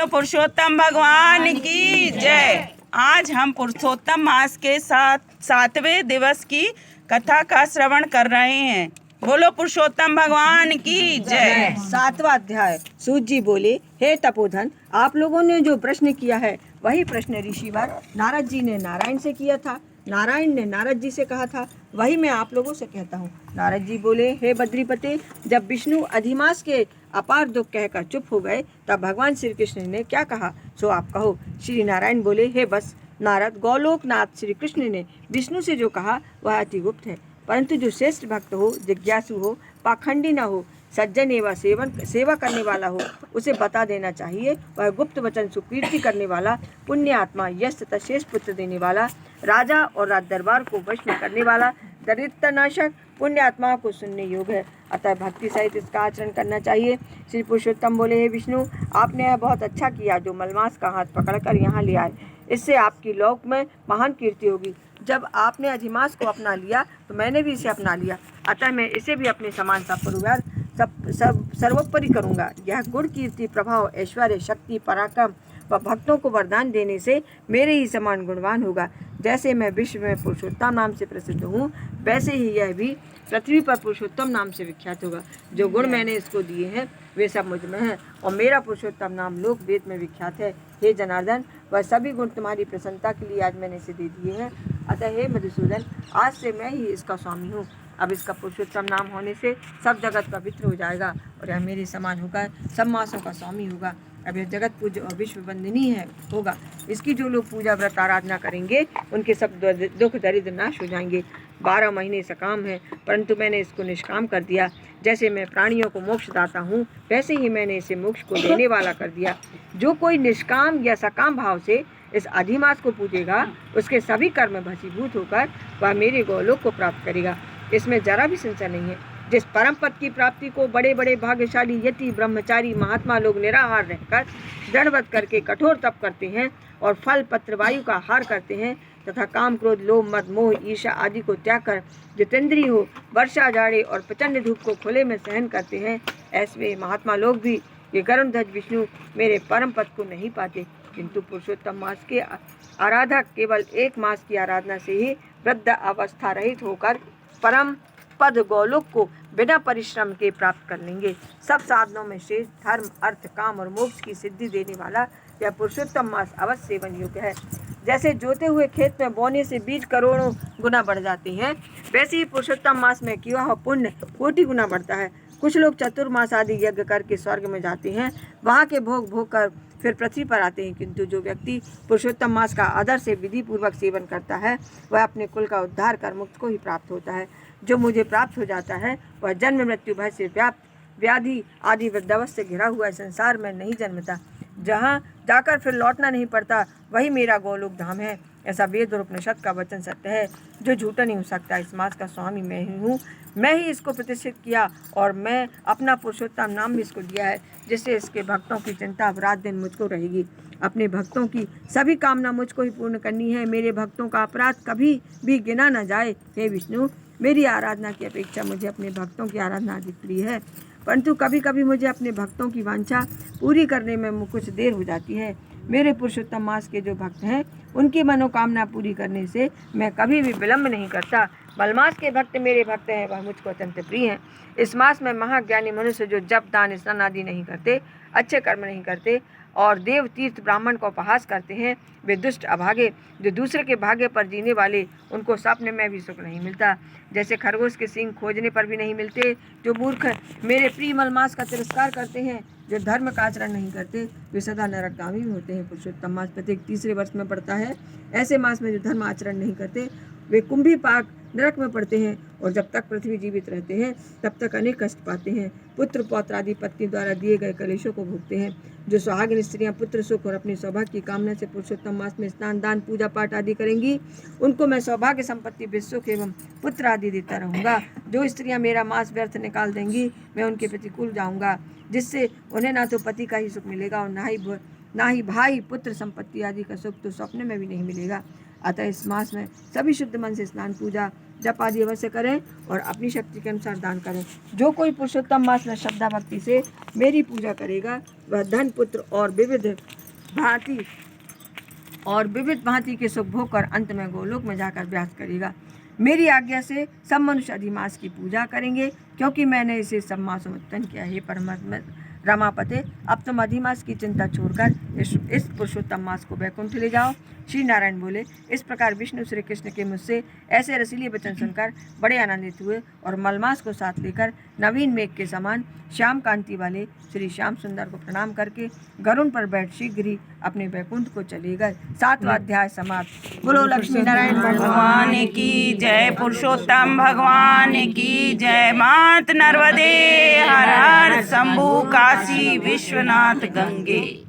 बोलो पुरुषोत्तम भगवान की जय। आज हम पुरुषोत्तम मास के 7वें दिवस की कथा का श्रवण कर रहे हैं। बोलो पुरुषोत्तम भगवान की जय। 7वां अध्याय। सूत जी बोले, हे तपोधन, आप लोगों ने जो प्रश्न किया है वही प्रश्न ऋषिवर नारद जी ने नारायण से किया था, नारायण ने नारद जी से कहा था, वही मैं आप लोगों से कहता हूँ। नारद जी बोले, हे बद्रीपते, जब विष्णु अधिमास के अपार दुख कहकर चुप हो गए तब भगवान श्री कृष्ण ने क्या कहा सो आप कहो। श्री नारायण बोले, हे बस नारद, गौलोकनाथ श्री कृष्ण ने विष्णु से जो कहा वह अति गुप्त है, परंतु जो श्रेष्ठ भक्त हो, जिज्ञासु हो, पाखंडी न हो, सज्जन एवं सेवा करने वाला हो, उसे बता देना चाहिए। वह गुप्त वचन सुकीर्ति करने वाला, पुण्य आत्मा, यश तथा शेष पुत्र देने वाला, राजा और राज दरबार को वश में करने वाला, दरिद्रनाशक, पुण्य आत्माओं को सुनने योग्य है, अतः भक्ति सहित इसका आचरण करना चाहिए। श्री पुरुषोत्तम बोले, हे विष्णु, आपने यह बहुत अच्छा किया जो मलमास का हाथ पकड़कर यहाँ ले आए, इससे आपकी लोक में महान कीर्ति होगी। जब आपने अधिमास को अपना लिया तो मैंने भी इसे अपना लिया, अतः मैं इसे भी अपने समान सर्वोपरि करूँगा। यह गुण, कीर्ति, प्रभाव, ऐश्वर्य, शक्ति, पराक्रम व भक्तों को वरदान देने से मेरे ही समान गुणवान होगा। जैसे मैं विश्व में पुरुषोत्तम नाम से प्रसिद्ध हूँ, वैसे ही यह भी पृथ्वी पर पुरुषोत्तम नाम से विख्यात होगा। जो गुण मैंने इसको दिए हैं वे सब मुझ में हैं और मेरा पुरुषोत्तम नाम लोक वेद में विख्यात है। हे जनार्दन, वह सभी गुण तुम्हारी प्रसन्नता के लिए आज मैंने इसे दे दिए हैं। अतः हे मधुसूदन, आज से मैं ही इसका स्वामी हूँ। अब इसका पुरुषोत्तम नाम होने से सब जगत पवित्र हो जाएगा और यह मेरे समान होकर सब मासों का स्वामी होगा। अब यह जगत पूज्य और विश्व वंदनीय होगा। इसकी जो लोग पूजा व्रत आराधना करेंगे उनके सब दुख दरिद्र नाश हो जाएंगे। 12 महीने सकाम है, परंतु मैंने इसको निष्काम कर दिया। जैसे मैं प्राणियों को मोक्ष दाता हूँ, वैसे ही मैंने इसे मोक्ष को देने वाला कर दिया। जो कोई निष्काम या सकाम भाव से इस अधिमास को पूजेगा, उसके सभी कर्म भस्मीभूत होकर वह मेरे गोलोक को प्राप्त करेगा। इसमें जरा भी संशय नहीं है। जिस परम पद की प्राप्ति को बड़े बड़े भाग्यशाली यति, ब्रह्मचारी, महात्मा लोग निराहार रहकर दंडवत करके कठोर तप करते हैं और फल पत्र वायु का आहार करते हैं तथा काम, क्रोध, लोभ, मद, मोह, ईर्ष्या आदि को त्याग कर जितेंद्रिय हो, वर्षा, जाड़े और प्रचंड धूप को खुले में सहन करते हैं, ऐसे महात्मा लोग भी ये गरुड़ध्वज विष्णु मेरे परम पद को नहीं पाते। किंतु पुरुषोत्तम मास के आराधक केवल एक मास की आराधना से ही वृद्ध अवस्था रहित होकर परम पद गोलोक को बिना परिश्रम के प्राप्त कर लेंगे। सब साधनों में शेष धर्म, अर्थ, काम और मोक्ष की सिद्धि देने वाला यह पुरुषोत्तम मास अवश्य सेवन योग्य है। जैसे जोते हुए खेत में बोने से बीज करोड़ों गुना बढ़ जाते हैं, वैसे ही पुरुषोत्तम मास में किया हुआ पुण्य कोटि गुना बढ़ता है। कुछ लोग चतुर्मास आदि यज्ञ करके स्वर्ग में जाते हैं, वहाँ के भोग कर फिर पृथ्वी पर आते हैं। किंतु जो व्यक्ति पुरुषोत्तम मास का आदर से विधि पूर्वक सेवन करता है, वह अपने कुल का उद्धार कर मुक्त को ही प्राप्त होता है। जो मुझे प्राप्त हो जाता है वह जन्म मृत्यु भय से व्याप्त व्याधि आदि वृद्धावस्था से घिरा हुआ संसार में नहीं जन्मता। जहाँ जाकर फिर लौटना नहीं पड़ता, वही मेरा गोलोक धाम है। ऐसा वेद और उपनिषद का वचन सत्य है, जो झूठा नहीं हो सकता। इस मास का स्वामी मैं ही हूँ, मैं ही इसको प्रतिष्ठित किया और मैं अपना पुरुषोत्तम नाम भी इसको दिया है, जिससे इसके भक्तों की चिंता अब रात दिन मुझको रहेगी। अपने भक्तों की सभी कामना मुझको ही पूर्ण करनी है। मेरे भक्तों का अपराध कभी भी गिना न जाए। हे विष्णु, मेरी आराधना की अपेक्षा मुझे अपने भक्तों की आराधना अधिक प्रिय है, परंतु कभी कभी मुझे अपने भक्तों की वांछा पूरी करने में कुछ देर हो जाती है। मेरे पुरुषोत्तम मास के जो भक्त हैं, उनकी मनोकामना पूरी करने से मैं कभी भी विलम्ब नहीं करता। मलमास के भक्त मेरे भक्त हैं, वह मुझको अत्यंत प्रिय हैं। इस मास में महाज्ञानी मनुष्य जो जप, दान, स्नान आदि नहीं करते, अच्छे कर्म नहीं करते और देव, तीर्थ, ब्राह्मण का उपहास करते हैं, वे दुष्ट अभागे जो दूसरे के भाग्य पर जीने वाले, उनको स्वप्न में भी सुख नहीं मिलता। जैसे खरगोश के सींग खोजने पर भी नहीं मिलते। जो मूर्ख मेरे प्रिय मलमास का तिरस्कार करते हैं, जो धर्म का आचरण नहीं करते, वे सदा नरकगामी होते हैं। पुरुषोत्तम मास प्रत्येक तीसरे वर्ष में पड़ता है। ऐसे मास में जो धर्म आचरण नहीं करते, वे कुंभी पाक नरक में पड़ते हैं और जब तक पृथ्वी जीवित रहते हैं तब तक अनेक कष्ट पाते हैं। पुत्र, पौत्र आदि पत्नी द्वारा दिए गए कलेशों को भोगते हैं। जो सुहागिन स्त्रियां पुत्र सुख और अपनी सौभाग्य की कामना से पुरुषोत्तम मास में स्नान, दान, पूजा पाठ आदि करेंगी, उनको मैं सौभाग्य, संपत्ति, विश्व एवं पुत्र आदि देता रहूँगा। जो स्त्रियां मेरा मास व्यर्थ निकाल देंगी, मैं उनके प्रतिकूल जाऊँगा, जिससे उन्हें ना तो पति का ही सुख मिलेगा और ना ही भाई, पुत्र, संपत्ति आदि का सुख तो स्वप्न में भी नहीं मिलेगा। अतः इस मास में सभी शुद्ध मन से स्नान, पूजा, जप आदि अवश्य करें और अपनी शक्ति के अनुसार दान करें। जो कोई पुरुषोत्तम मास में श्रद्धा भक्ति से मेरी पूजा करेगा वह धन पुत्र और विविध भांति के सुख भोग कर अंत में गोलोक में जाकर व्यास करेगा। मेरी आज्ञा से सब मनुष्य अधिमास की पूजा करेंगे, क्योंकि मैंने इसे सब मासों में उत्पन्न किया है। परमात्मा रमापते, अब तुम अधिमास की चिंता छोड़कर इस पुरुषोत्तम मास को वैकुंठ ले जाओ। श्री नारायण बोले। इस प्रकार विष्णु श्री कृष्ण के मुझसे ऐसे रसीले वचन सुनकर बड़े आनंदित हुए और मलमास को साथ लेकर नवीन मेघ के समान श्याम कांति वाले श्री श्याम सुंदर को प्रणाम करके गरुड़ पर बैठ शीघ्र ही अपने वैकुंठ को चले गए। 7वां अध्याय समाप्त। बोलो लक्ष्मी नारायण भगवान की जय। पुरुषोत्तम भगवान की जय। मात नर्मदे हर हर शंभु काशी विश्वनाथ गंगे।